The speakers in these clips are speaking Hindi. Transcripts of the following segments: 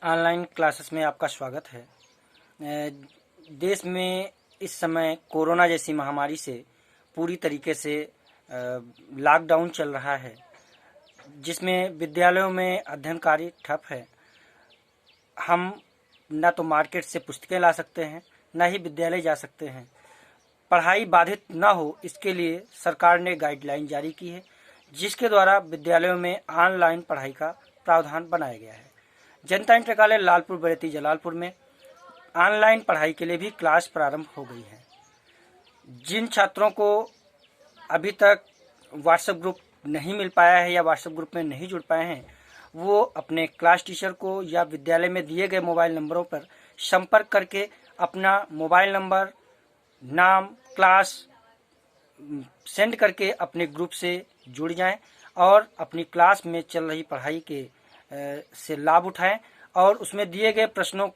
ऑनलाइन क्लासेस में आपका स्वागत है। देश में इस समय कोरोना जैसी महामारी से पूरी तरीके से लॉकडाउन चल रहा है, जिसमें विद्यालयों में अध्ययन कार्य ठप है। हम न तो मार्केट से पुस्तकें ला सकते हैं, न ही विद्यालय जा सकते हैं। पढ़ाई बाधित न हो, इसके लिए सरकार ने गाइडलाइन जारी की है, जिसके द्वारा विद्यालयों में ऑनलाइन पढ़ाई का प्रावधान बनाया गया है। जनता इंटर लालपुर बरेती जलालपुर में ऑनलाइन पढ़ाई के लिए भी क्लास प्रारंभ हो गई है। जिन छात्रों को अभी तक व्हाट्सएप ग्रुप नहीं मिल पाया है या व्हाट्सएप ग्रुप में नहीं जुड़ पाए हैं, वो अपने क्लास टीचर को या विद्यालय में दिए गए मोबाइल नंबरों पर संपर्क करके अपना मोबाइल नंबर, नाम, क्लास सेंड करके अपने ग्रुप से जुड़ जाएं और अपनी क्लास में चल रही पढ़ाई के से लाभ उठाएं और उसमें दिए गए प्रश्नों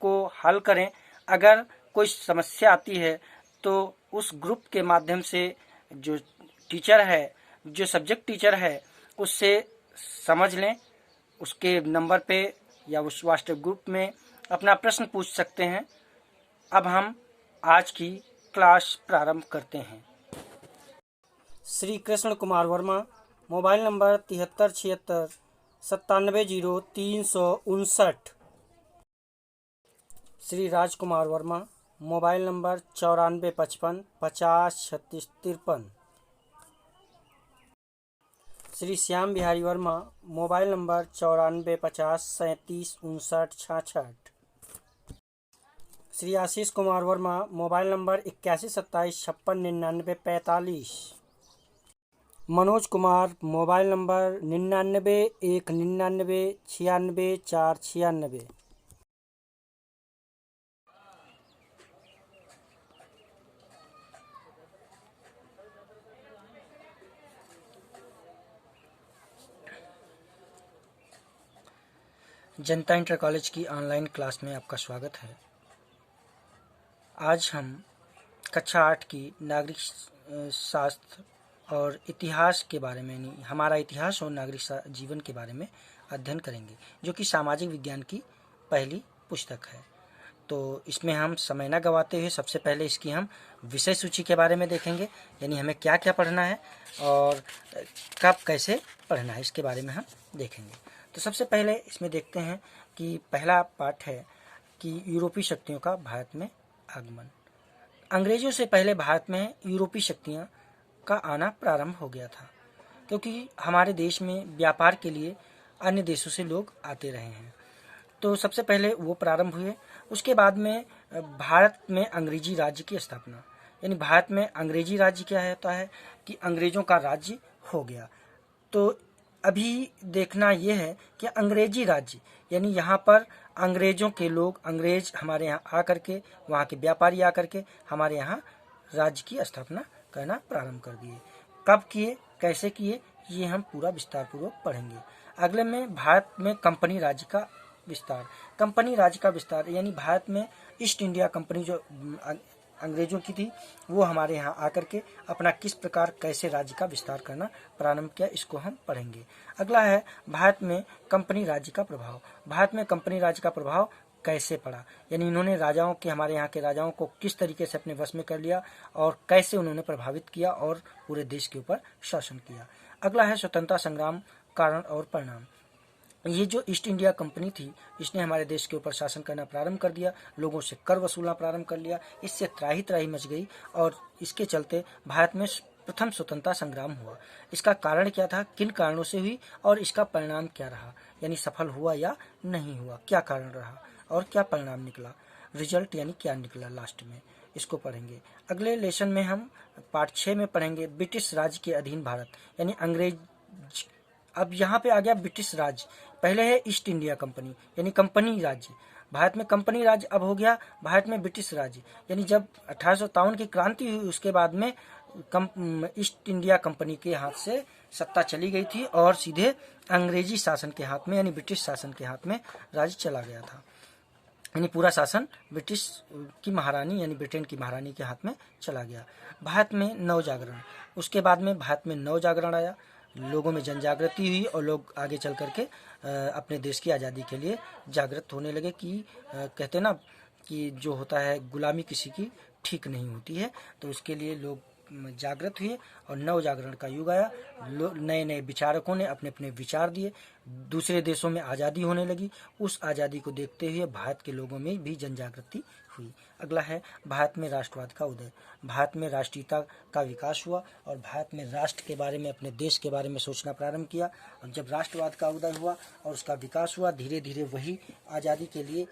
को हल करें। अगर कोई समस्या आती है तो उस ग्रुप के माध्यम से जो टीचर है, जो सब्जेक्ट टीचर है, उससे समझ लें। उसके नंबर पे या उस व्हाट्सएप ग्रुप में अपना प्रश्न पूछ सकते हैं। अब हम आज की क्लास प्रारंभ करते हैं। Shri Krishna Kumar Verma, mobile number 7376970359। Shri Rajkumar Verma, mobile number 9455503653। Shri Shyam Bihari Verma, mobile number 9450375966। Shri Ashish Kumar Verma, mobile number 8127569945। Manoj Kumar, mobile number 991999969496। Janta inter college की ऑनलाइन क्लास में आपका स्वागत है। आज हम कक्षा 8 की नागरिक शास्त्र और इतिहास के बारे में, हमारा इतिहास और नागरिक जीवन के बारे में अध्ययन करेंगे, जो कि सामाजिक विज्ञान की पहली पुस्तक है। तो इसमें हम समय न गवाते हुए सबसे पहले इसकी हम विषय सूची के बारे में देखेंगे, यानी हमें क्या क्या पढ़ना है और कब कैसे पढ़ना है, इसके बारे में हम देखेंगे। तो सबसे पहले इसमें देखते हैं कि पहला पाठ है कि यूरोपीय शक्तियों का भारत में आगमन। अंग्रेजों से पहले भारत में यूरोपीय शक्तियां का आना प्रारंभ हो गया था, क्योंकि हमारे देश में व्यापार के लिए अन्य देशों से लोग आते रहे हैं। तो सबसे पहले वो प्रारंभ हुए। उसके बाद में भारत में अंग्रेजी राज्य की स्थापना, यानी भारत में अंग्रेजी राज्य क्या होता है कि अंग्रेजों का राज्य हो गया। तो अभी देखना ये है कि अंग्रेजी राज्य, यानी यहाँ पर अंग्रेजों के लोग, अंग्रेज हमारे यहाँ आकर के, वहाँ के व्यापारी आकर के हमारे यहाँ राज्य की स्थापना करना प्रारंभ कर दिए। कब किए, कैसे किए, ये हम पूरा विस्तार पूर्वक पढ़ेंगे। अगले में भारत में कंपनी राज्य का विस्तार। कंपनी राज्य का विस्तार यानी भारत में ईस्ट इंडिया कंपनी जो अंग्रेजों की थी, वो हमारे यहाँ आकर के अपना किस प्रकार कैसे राज्य का विस्तार करना प्रारंभ किया, इसको हम पढ़ेंगे। अगला है भारत में कंपनी राज्य का प्रभाव। भारत में कंपनी राज्य का प्रभाव कैसे पड़ा, यानी इन्होंने राजाओं के, हमारे यहाँ के राजाओं को किस तरीके से अपने वश में कर लिया और कैसे उन्होंने प्रभावित किया और पूरे देश के ऊपर शासन किया। अगला है स्वतंत्रता संग्राम, कारण और परिणाम। ये जो ईस्ट इंडिया कंपनी थी, इसने हमारे देश के ऊपर शासन करना प्रारंभ कर दिया, लोगों से कर वसूलना प्रारंभ कर लिया। इससे त्राही त्राही मच गई और इसके चलते भारत में प्रथम स्वतंत्रता संग्राम हुआ। इसका कारण क्या था, किन कारणों से हुई और इसका परिणाम क्या रहा, यानी सफल हुआ या नहीं हुआ, क्या कारण रहा और क्या परिणाम निकला, रिजल्ट यानी क्या निकला लास्ट में, इसको पढ़ेंगे। अगले लेसन में हम पार्ट 6 में पढ़ेंगे ब्रिटिश राज्य के अधीन भारत, यानी अंग्रेज। अब यहाँ पे आ गया ब्रिटिश राज्य, पहले है ईस्ट इंडिया कंपनी यानी कंपनी राज्य। भारत में कंपनी राज्य अब हो गया भारत में ब्रिटिश राज्य, यानी जब 1857 की क्रांति हुई, उसके बाद में ईस्ट इंडिया कंपनी के हाथ से सत्ता चली गई थी और सीधे अंग्रेजी शासन के हाथ में, यानी ब्रिटिश शासन के हाथ में राज्य चला गया था। यानी पूरा शासन ब्रिटिश की महारानी यानी ब्रिटेन की महारानी के हाथ में चला गया। भारत में नव जागरण, उसके बाद में भारत में नव जागरण आया, लोगों में जन जागृति हुई और लोग आगे चल करके अपने देश की आज़ादी के लिए जागृत होने लगे कि कहते ना कि जो होता है गुलामी किसी की ठीक नहीं होती है। तो उसके लिए लोग जागृत हुए और नव जागरण का युग आया। नए नए विचारकों ने अपने अपने विचार दिए, दूसरे देशों में आज़ादी होने लगी। उस आज़ादी को देखते हुए भारत के लोगों में भी जन जागृति हुई। अगला है भारत में राष्ट्रवाद का उदय। भारत में राष्ट्रीयता का विकास हुआ और भारत में राष्ट्र के बारे में, अपने देश के बारे में सोचना प्रारंभ किया। और जब राष्ट्रवाद का उदय हुआ और उसका विकास हुआ, धीरे धीरे वही आज़ादी के लिए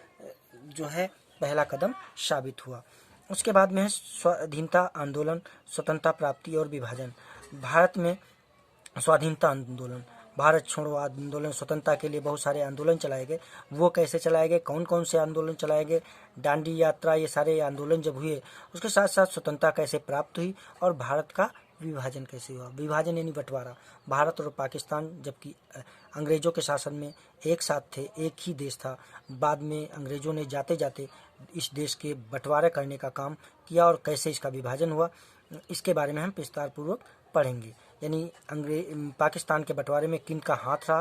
जो है पहला कदम साबित हुआ। उसके बाद में है स्वाधीनता आंदोलन, स्वतंत्रता प्राप्ति और विभाजन। भारत में स्वाधीनता आंदोलन, भारत छोड़ो आंदोलन, स्वतंत्रता के लिए बहुत सारे आंदोलन चलाए गए। वो कैसे चलाए गए, कौन कौन से आंदोलन चलाए गए, दांडी यात्रा, ये सारे आंदोलन जब हुए, उसके साथ साथ स्वतंत्रता कैसे प्राप्त हुई और भारत का विभाजन कैसे हुआ। विभाजन यानी बंटवारा। भारत और पाकिस्तान जबकि अंग्रेजों के शासन में एक साथ थे, एक ही देश था, बाद में अंग्रेजों ने जाते जाते इस देश के बंटवारे करने का काम किया और कैसे इसका विभाजन हुआ, इसके बारे में हम विस्तार पूर्वक पढ़ेंगे। यानी पाकिस्तान के बंटवारे में किन का हाथ रहा,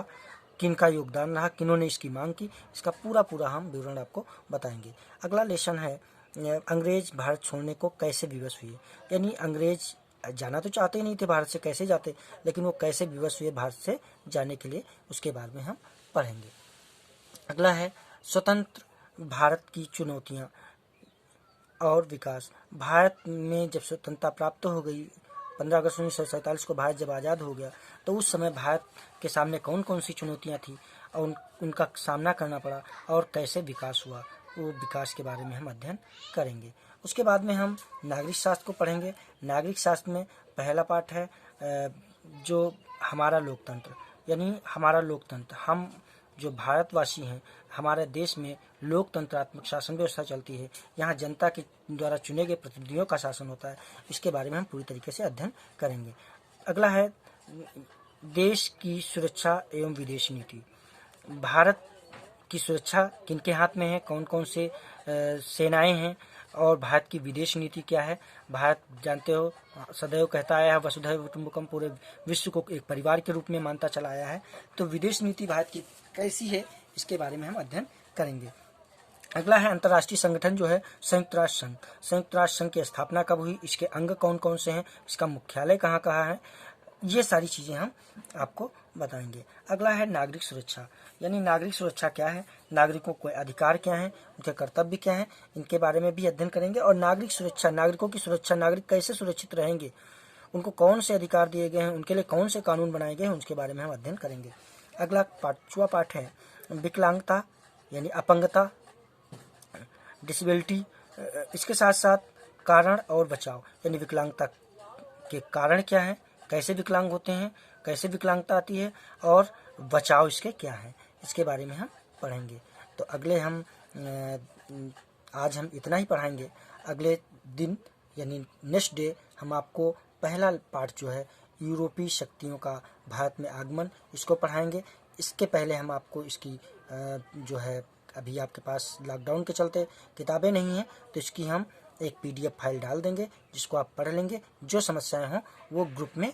किन का योगदान रहा, किन्होंने इसकी मांग की, इसका पूरा हम विवरण आपको बताएंगे। अगला लेसन है अंग्रेज भारत छोड़ने को कैसे विवश हुए। यानी अंग्रेज जाना तो चाहते ही नहीं थे भारत से, कैसे जाते, लेकिन वो कैसे विवश हुए भारत से जाने के लिए, उसके बारे में हम पढ़ेंगे। अगला है स्वतंत्र भारत की चुनौतियाँ और विकास। भारत में जब स्वतंत्रता प्राप्त हो गई, 15 अगस्त 1947 को भारत जब आज़ाद हो गया, तो उस समय भारत के सामने कौन कौन सी चुनौतियाँ थी और उनका सामना करना पड़ा और कैसे विकास हुआ, वो विकास के बारे में हम अध्ययन करेंगे। उसके बाद में हम नागरिक शास्त्र को पढ़ेंगे। नागरिक शास्त्र में पहला पाठ है जो हमारा लोकतंत्र, यानी हमारा लोकतंत्र, हम जो भारतवासी हैं, हमारे देश में लोकतंत्रात्मक शासन व्यवस्था चलती है। यहाँ जनता के द्वारा चुने गए प्रतिनिधियों का शासन होता है। इसके बारे में हम पूरी तरीके से अध्ययन करेंगे। अगला है देश की सुरक्षा एवं विदेश नीति। भारत की सुरक्षा किनके हाथ में है, कौन कौन से सेनाएं हैं और भारत की विदेश नीति क्या है। भारत जानते हो सदैव कहता आया है वसुधैव कुटुंबकम, पूरे विश्व को एक परिवार के रूप में मानता चला आया है। तो विदेश नीति भारत की कैसी है, इसके बारे में हम अध्ययन करेंगे। अगला है अंतर्राष्ट्रीय संगठन जो है संयुक्त राष्ट्र संघ। संयुक्त राष्ट्र संघ की स्थापना कब हुई, इसके अंग कौन कौन से हैं, इसका मुख्यालय कहाँ कहाँ है, ये सारी चीज़ें हम आपको बताएंगे। अगला है नागरिक सुरक्षा, यानी नागरिक सुरक्षा क्या है, नागरिकों के अधिकार क्या हैं, उनके कर्तव्य क्या हैं, इनके बारे में भी अध्ययन करेंगे। और नागरिक सुरक्षा, नागरिकों की सुरक्षा, नागरिक कैसे सुरक्षित रहेंगे, उनको कौन से अधिकार दिए गए हैं, उनके लिए कौन से कानून बनाए गए हैं, उसके बारे में हम अध्ययन करेंगे। अगला पांचवा पाठ है विकलांगता यानी अपंगता, डिसेबिलिटी। इसके साथ साथ कारण और बचाव, यानी विकलांगता के कारण क्या है, कैसे विकलांग होते हैं, कैसे विकलांगता आती है और बचाव इसके क्या है, इसके बारे में हम पढ़ेंगे। तो अगले हम आज हम इतना ही पढ़ाएंगे। अगले दिन यानी नेक्स्ट डे हम आपको पहला पार्ट जो है यूरोपीय शक्तियों का भारत में आगमन, इसको पढ़ाएंगे। इसके पहले हम आपको इसकी जो है, अभी आपके पास लॉकडाउन के चलते किताबें नहीं हैं, तो इसकी हम एक PDF फाइल डाल देंगे जिसको आप पढ़ लेंगे। जो समस्याएं हों वो ग्रुप में